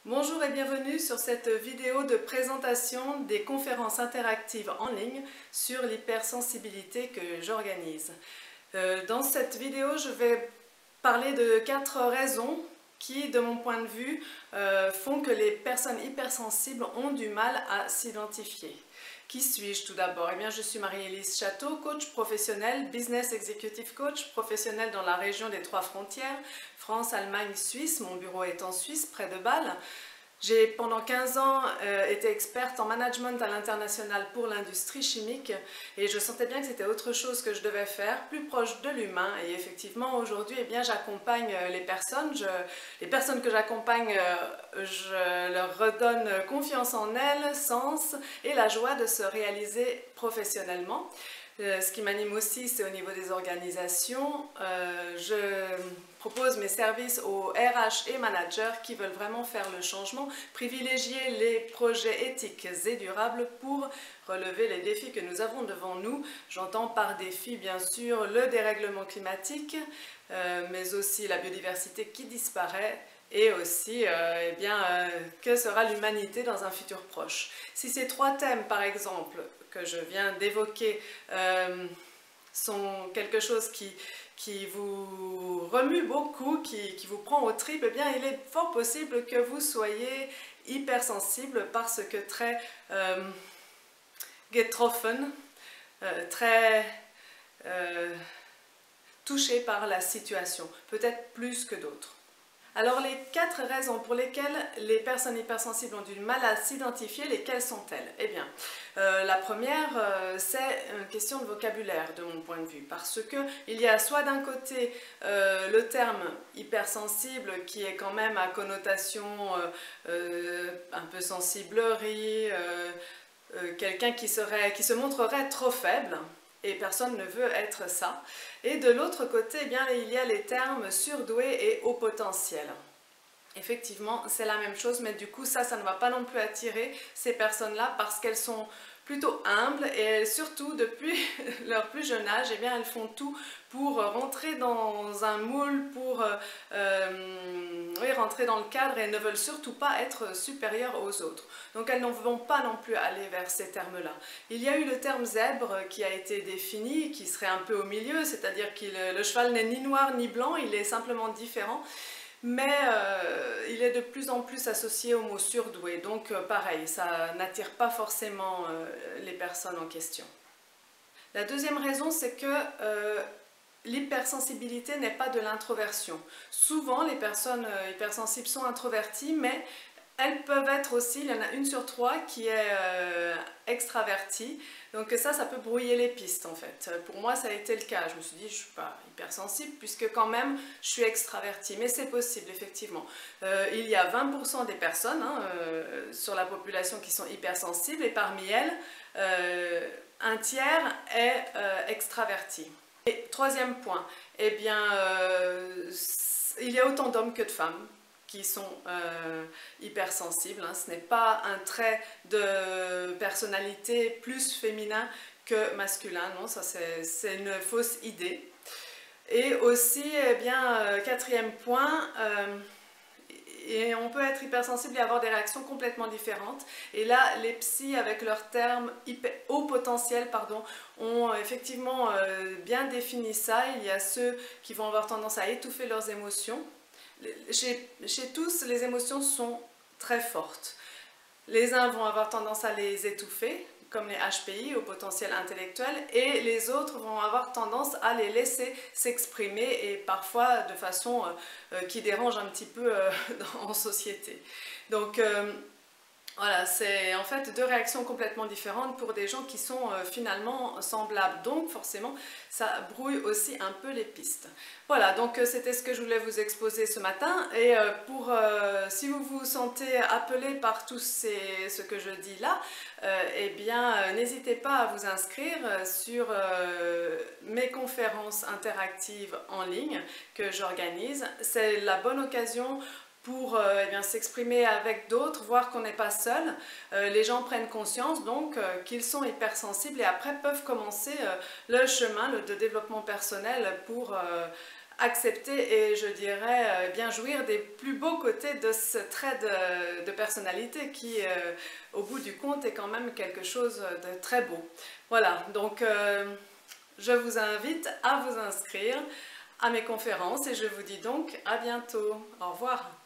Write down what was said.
Bonjour et bienvenue sur cette vidéo de présentation des conférences interactives en ligne sur l'hypersensibilité que j'organise. Dans cette vidéo, je vais parler de 4 raisons qui, de mon point de vue, font que les personnes hypersensibles ont du mal à s'identifier. Qui suis-je tout d'abord? Eh bien, je suis Marie-Élise Château, coach professionnel, business executive coach professionnel dans la région des 3 frontières, France, Allemagne, Suisse. Mon bureau est en Suisse, près de Bâle. J'ai pendant 15 ans été experte en management à l'international pour l'industrie chimique et je sentais bien que c'était autre chose que je devais faire, plus proche de l'humain. Et effectivement, aujourd'hui, eh bien, j'accompagne les personnes. Les personnes que j'accompagne, je leur redonne confiance en elles, sens et la joie de se réaliser professionnellement. Ce qui m'anime aussi, c'est au niveau des organisations. Je propose mes services aux RH et managers qui veulent vraiment faire le changement, privilégier les projets éthiques et durables pour relever les défis que nous avons devant nous. J'entends par défi, bien sûr, le dérèglement climatique, mais aussi la biodiversité qui disparaît, et aussi que sera l'humanité dans un futur proche. Si ces 3 thèmes, par exemple, que je viens d'évoquer, sont quelque chose qui vous remue beaucoup, qui vous prend aux tripes, eh bien, il est fort possible que vous soyez hypersensible parce que très getroffen, très touché par la situation, peut-être plus que d'autres. Alors les 4 raisons pour lesquelles les personnes hypersensibles ont du mal à s'identifier, lesquelles sont-elles? Eh bien, la première, c'est une question de vocabulaire de mon point de vue, parce qu'il y a soit d'un côté le terme hypersensible qui est quand même à connotation un peu sensiblerie, quelqu'un qui se montrerait trop faible. Et personne ne veut être ça. Et de l'autre côté, eh bien, il y a les termes surdoué et haut potentiel. Effectivement, c'est la même chose, mais du coup, ça ne va pas non plus attirer ces personnes-là parce qu'elles sont plutôt humbles et surtout, depuis leur plus jeune âge, eh bien, elles font tout pour rentrer dans un moule, pour rentrer dans le cadre et ne veulent surtout pas être supérieures aux autres. Donc elles ne vont pas non plus aller vers ces termes-là. Il y a eu le terme zèbre qui a été défini, qui serait un peu au milieu, c'est-à-dire que le cheval n'est ni noir ni blanc, il est simplement différent. Mais il est de plus en plus associé au mot surdoué, donc pareil, ça n'attire pas forcément les personnes en question. La deuxième raison, c'est que l'hypersensibilité n'est pas de l'introversion. Souvent, les personnes hypersensibles sont introverties, mais elles peuvent être aussi, il y en a 1 sur 3 qui est extravertie, donc ça peut brouiller les pistes en fait. Pour moi ça a été le cas, je me suis dit je ne suis pas hypersensible puisque quand même je suis extravertie, mais c'est possible effectivement. Il y a 20% des personnes sur la population qui sont hypersensibles et parmi elles, un tiers est extraverti. Et troisième point, eh bien il y a autant d'hommes que de femmes qui sont hypersensibles. Ce n'est pas un trait de personnalité plus féminin que masculin, non, ça c'est une fausse idée. Et aussi, eh bien, quatrième point, et on peut être hypersensible et avoir des réactions complètement différentes. Et là, les psys, avec leur terme haut potentiel, ont effectivement bien défini ça. Il y a ceux qui vont avoir tendance à étouffer leurs émotions. Chez tous, les émotions sont très fortes. Les uns vont avoir tendance à les étouffer, comme les HPI, au potentiel intellectuel, et les autres vont avoir tendance à les laisser s'exprimer, et parfois de façon qui dérange un petit peu en société. Donc voilà, c'est en fait 2 réactions complètement différentes pour des gens qui sont finalement semblables. Donc forcément, ça brouille aussi un peu les pistes. Voilà, donc c'était ce que je voulais vous exposer ce matin. Et si vous vous sentez appelé par tout ce que je dis là, eh bien n'hésitez pas à vous inscrire sur mes conférences interactives en ligne que j'organise. C'est la bonne occasion pour s'exprimer avec d'autres, voir qu'on n'est pas seul. Les gens prennent conscience donc qu'ils sont hypersensibles et après peuvent commencer le chemin de développement personnel pour accepter et je dirais bien jouir des plus beaux côtés de ce trait de personnalité qui au bout du compte est quand même quelque chose de très beau. Voilà, donc je vous invite à vous inscrire à mes conférences et je vous dis donc à bientôt. Au revoir.